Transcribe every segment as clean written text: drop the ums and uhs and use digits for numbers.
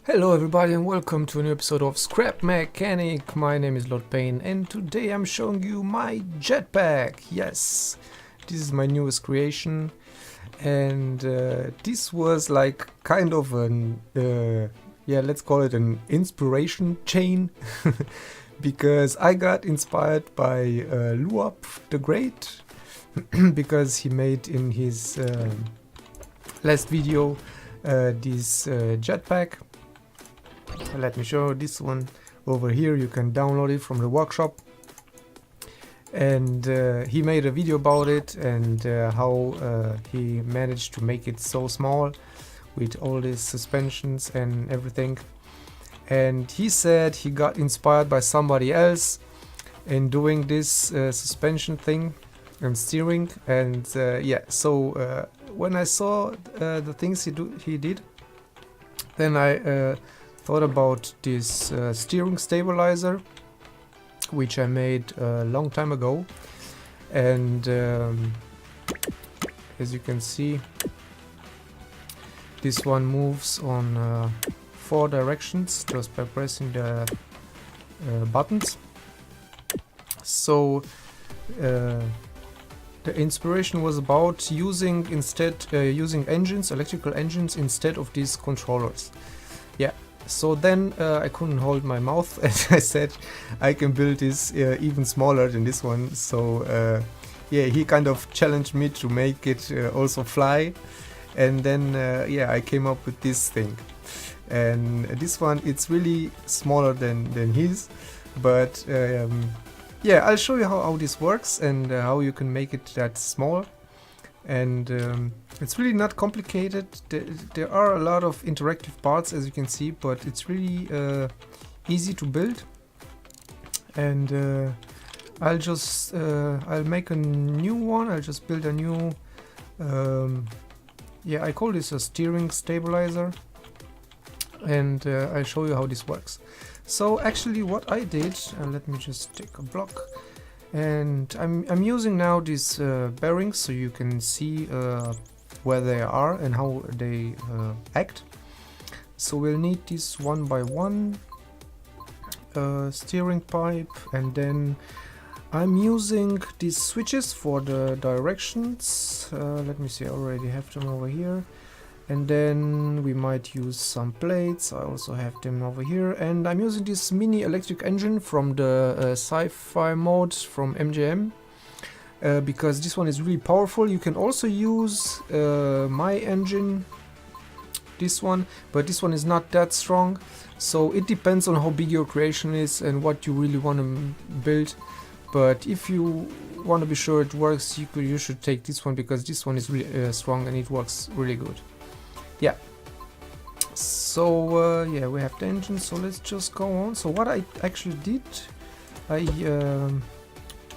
Hello everybody and welcome to a new episode of Scrap Mechanic. My name is Lord Payne and today I'm showing you my jetpack. Yes, this is my newest creation and this was like kind of an, let's call it an inspiration chain because I got inspired by Luap the Great because he made in his last video this jetpack. Let me show this one over here. You can download it from the workshop, and he made a video about it and how he managed to make it so small with all these suspensions and everything. And he said he got inspired by somebody else in doing this suspension thing and steering, and so when I saw the things he did, then I thought about this steering stabilizer, which I made a long time ago, and as you can see, this one moves on 4 directions just by pressing the buttons. So the inspiration was about using engines, electrical engines, instead of these controllers. Yeah. So then I couldn't hold my mouth and I said I can build this even smaller than this one. So he kind of challenged me to make it also fly, and then I came up with this thing. And this one, it's really smaller than his, but I'll show you how this works and how you can make it that small. And it's really not complicated. There are a lot of interactive parts, as you can see, but it's really easy to build. And I'll make a new one. I'll just build a new I call this a steering stabilizer, and I'll show you how this works. So actually what I did, let me just take a block. And I'm using now these bearings so you can see where they are and how they act. So we'll need this 1x1 steering pipe, and then I'm using these switches for the directions. Let me see, I already have them over here. And then we might use some plates. I also have them over here. And I'm using this mini electric engine from the sci-fi mode from MGM because this one is really powerful. You can also use my engine, this one, but this one is not that strong. So it depends on how big your creation is and what you really want to build. But if you want to be sure it works, you should take this one because this one is really strong and it works really good. Yeah, so we have the engine, so let's just go on. So what I actually did, I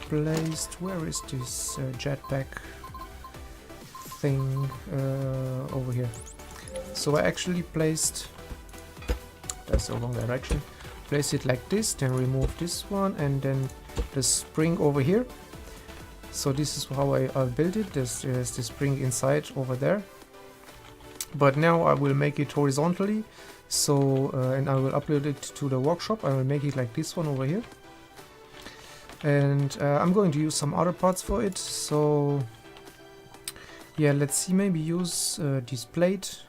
placed, where is this jetpack thing, over here. So I actually placed, that's the wrong direction, place it like this, then remove this one, and then the spring over here. So this is how I built it. There's the spring inside over there. But now I will make it horizontally, so and I will upload it to the workshop. I will make it like this one over here, and I'm going to use some other parts for it. So yeah, let's see, maybe use this plate,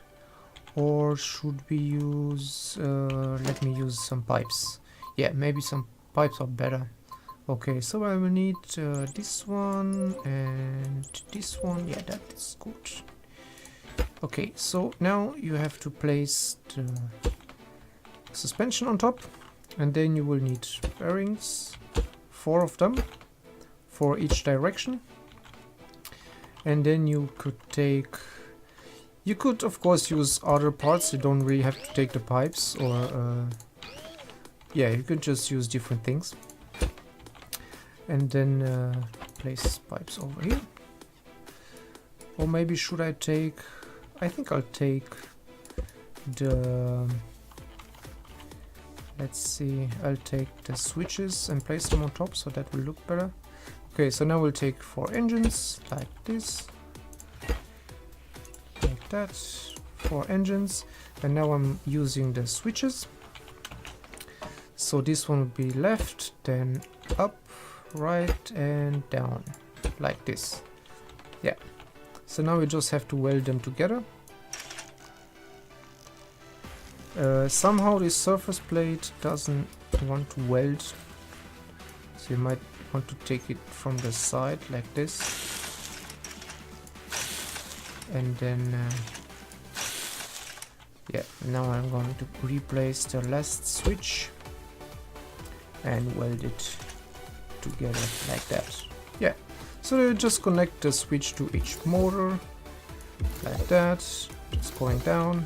or should we use let me use some pipes. Yeah, maybe some pipes are better. Okay, so I will need this one and this one. Yeah, that's good. Okay, so now you have to place the suspension on top, and then you will need bearings, 4 of them for each direction. And then you could of course use other parts. You don't really have to take the pipes, or you could just use different things. And then place pipes over here. Or maybe should I take, I think I'll take the, let's see, I'll take the switches and place them on top, so that will look better. Okay, so now we'll take 4 engines like this, like that, 4 engines, and now I'm using the switches. So this one will be left, then up, right, and down, like this. Yeah. So now we just have to weld them together. Somehow this surface plate doesn't want to weld, so you might want to take it from the side like this, and then yeah, now I'm going to replace the last switch and weld it together like that. Yeah, so you just connect the switch to each motor like that, just going down.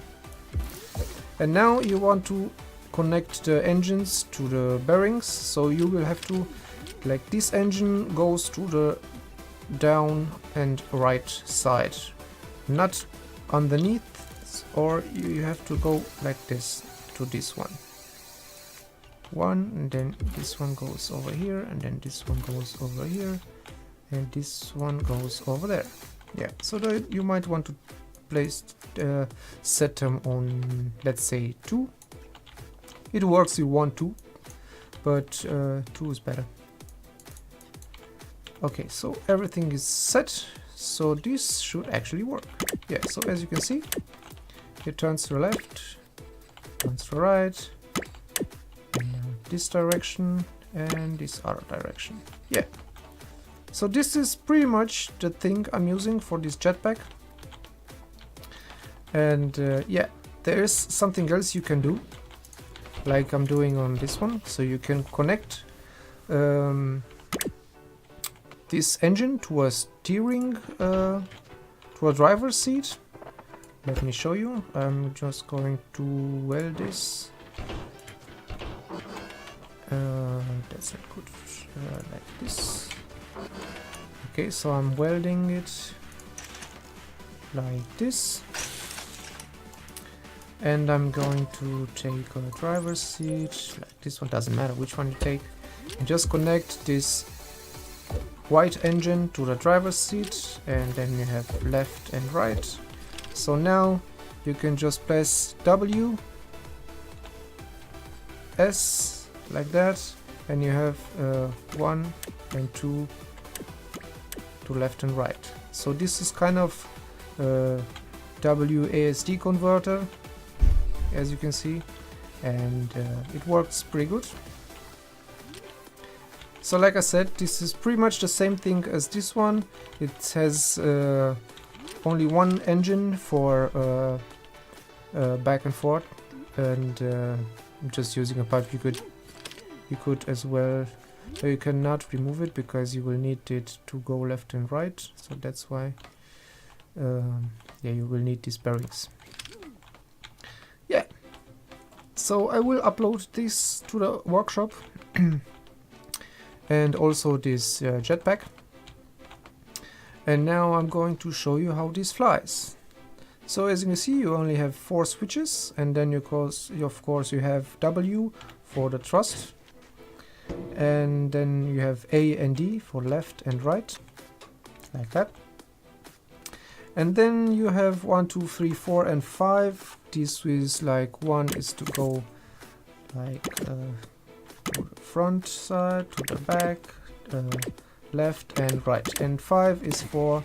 And now you want to connect the engines to the bearings, so you will have to, like, this engine goes to the down and right side, not underneath, or you have to go like this to this one. And then this one goes over here, and then this one goes over here, and this one goes over there. Yeah, so that you might want to place set them on, let's say, 2. It works you want to, but 2 is better. Okay, so everything is set, so this should actually work. Yeah, so as you can see, it turns to the left, turns to the right, this direction, and this other direction. Yeah, so this is pretty much the thing I'm using for this jetpack. And yeah, there is something else you can do, like I'm doing on this one. So you can connect this engine to a steering, to a driver's seat. Let me show you. I'm just going to weld this. That's not good. Like this. Okay, so I'm welding it like this. And I'm going to take a driver's seat, like this one, doesn't matter which one you take, and just connect this white engine to the driver's seat, and then you have left and right. So now you can just press W, S, like that, and you have 1 and 2 to left and right. So this is kind of WASD converter, as you can see, and it works pretty good. So like I said, this is pretty much the same thing as this one. It has only one engine for back and forth, and I'm just using a pipe. You could as well, you cannot remove it because you will need it to go left and right, so that's why yeah, you will need these bearings. Yeah, so I will upload this to the workshop and also this jetpack. And now I'm going to show you how this flies. So as you can see, you only have 4 switches, and then of course you have W for the thrust, and then you have A and D for left and right, like that. And then you have 1, 2, 3, 4, and 5. This is like 1 is to go like to the front side, to the back, left and right. And 5 is for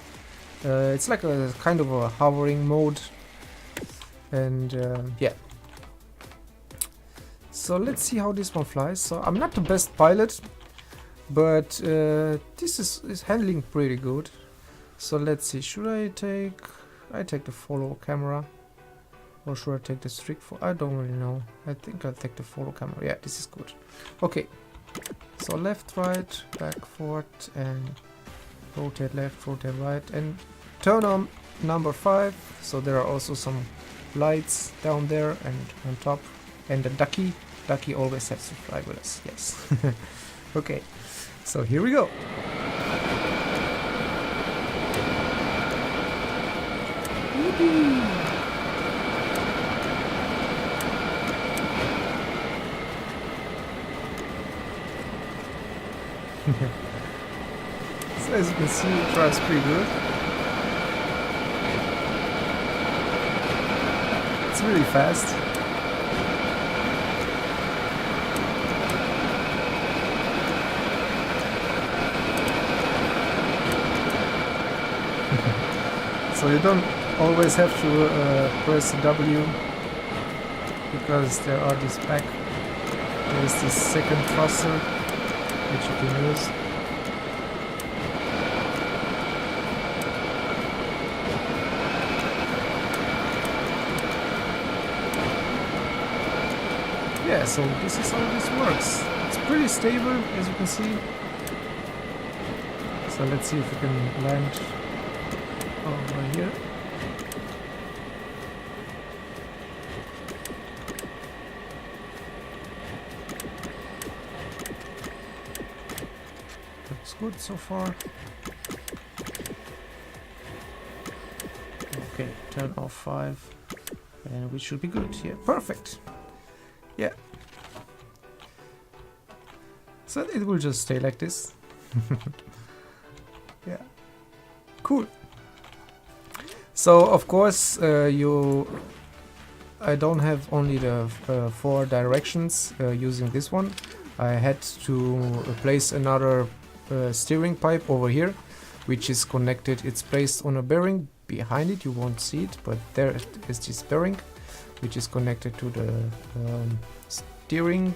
it's like a kind of a hovering mode. And yeah. So let's see how this one flies. So I'm not the best pilot, but this is handling pretty good. So let's see, should I take the follow camera, or should I take the strict I don't really know. I think I'll take the follow camera. Yeah, this is good. Okay, so left, right, back, forth, and rotate left, rotate right, and turn on number 5. So there are also some lights down there and on top, and the ducky always has to fly with us. Yes. Okay, so here we go. So as you can see, it flies pretty good. It's really fast. So you don't always have to press W, because there are this back. There is this second thruster which you can use. Yeah, so this is how this works. It's pretty stable, as you can see. So let's see if we can land over here. Looks good so far. Okay, turn off 5 and we should be good. Yeah, perfect. Yeah. So it will just stay like this. Yeah. Cool. So of course I don't have only the 4 directions using this one. I had to place another steering pipe over here, which is connected. It's placed on a bearing behind it. You won't see it, but there is this bearing, which is connected to the steering,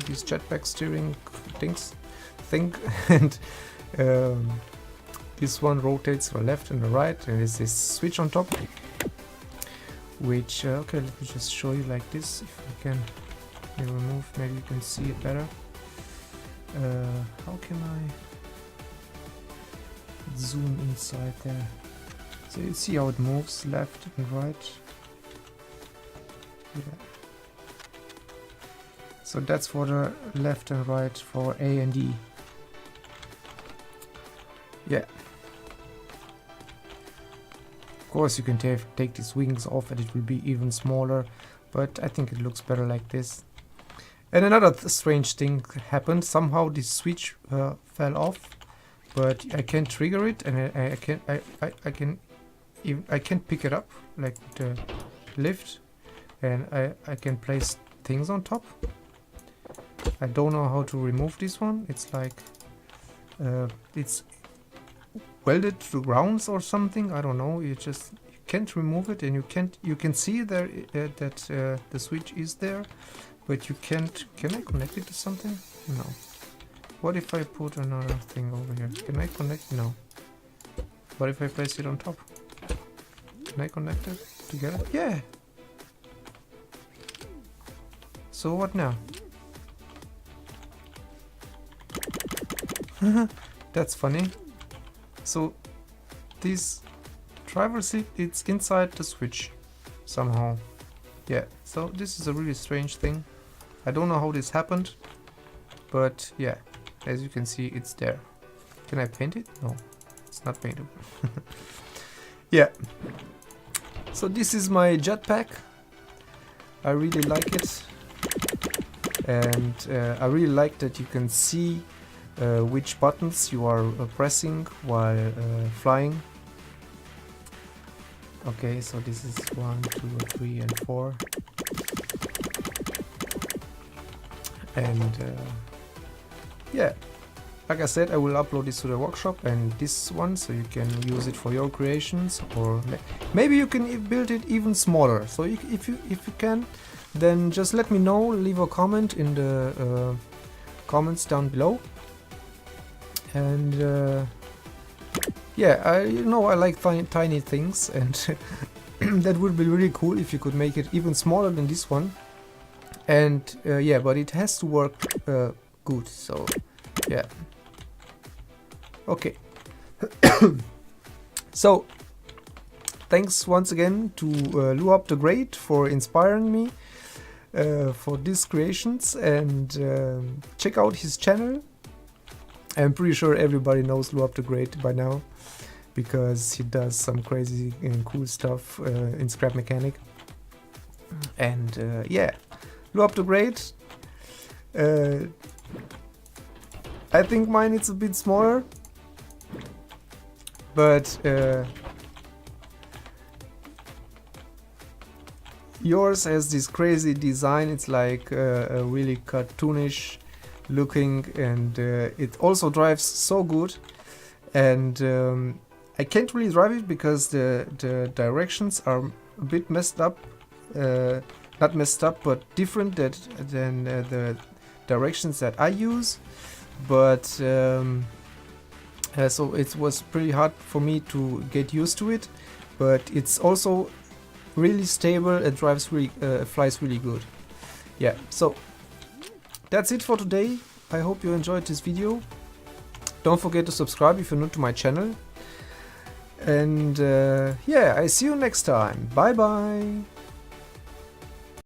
this jetpack steering thing, and this one rotates to the left and the right, and there's this switch on top, which okay, let me just show you like this. If I can remove, maybe you can see it better. How can I zoom inside there? So you see how it moves left and right. Yeah. So that's for the left and right for A and D. Yeah. Of course you can take these wings off and it will be even smaller, but I think it looks better like this. And another strange thing happened. Somehow this switch fell off, but I can't trigger it, and I can't pick it up like the lift, and I can place things on top. I don't know how to remove this one. It's like it's welded to grounds or something. I don't know. You can't remove it, and you can see there that the switch is there, but you can't. Can I connect it to something? No. What if I put another thing over here? Can I connect? No. What if I place it on top? Can I connect it together? Yeah. So what now? That's funny. So this driver seat, it's inside the switch somehow. Yeah, so this is a really strange thing. I don't know how this happened, but yeah, as you can see, it's there. Can I paint it? No, it's not paintable. Yeah. So this is my jetpack. I really like it. And I really like that you can see which buttons you are pressing while flying. Okay, so this is 1, 2, 3, and 4. And yeah, like I said, I will upload this to the workshop and this one, so you can use it for your creations, or maybe you can build it even smaller. So if you can, then just let me know. Leave a comment in the comments down below. And yeah, I like tiny things, and that would be really cool if you could make it even smaller than this one. And yeah, but it has to work good. So yeah. Okay. So thanks once again to Luab the Great for inspiring me for these creations, and check out his channel. I'm pretty sure everybody knows Luab the Great by now, because he does some crazy and cool stuff in Scrap Mechanic. And yeah, Luab the Great. I think mine is a bit smaller, but yours has this crazy design. It's like a really cartoonish looking, and it also drives so good. And I can't really drive it because the directions are a bit messed up. Not messed up, but different than the directions that I use. But so it was pretty hard for me to get used to it. But it's also really stable. It drives really, flies really good. Yeah. So that's it for today. I hope you enjoyed this video. Don't forget to subscribe if you're new to my channel. And yeah, I see you next time. Bye bye.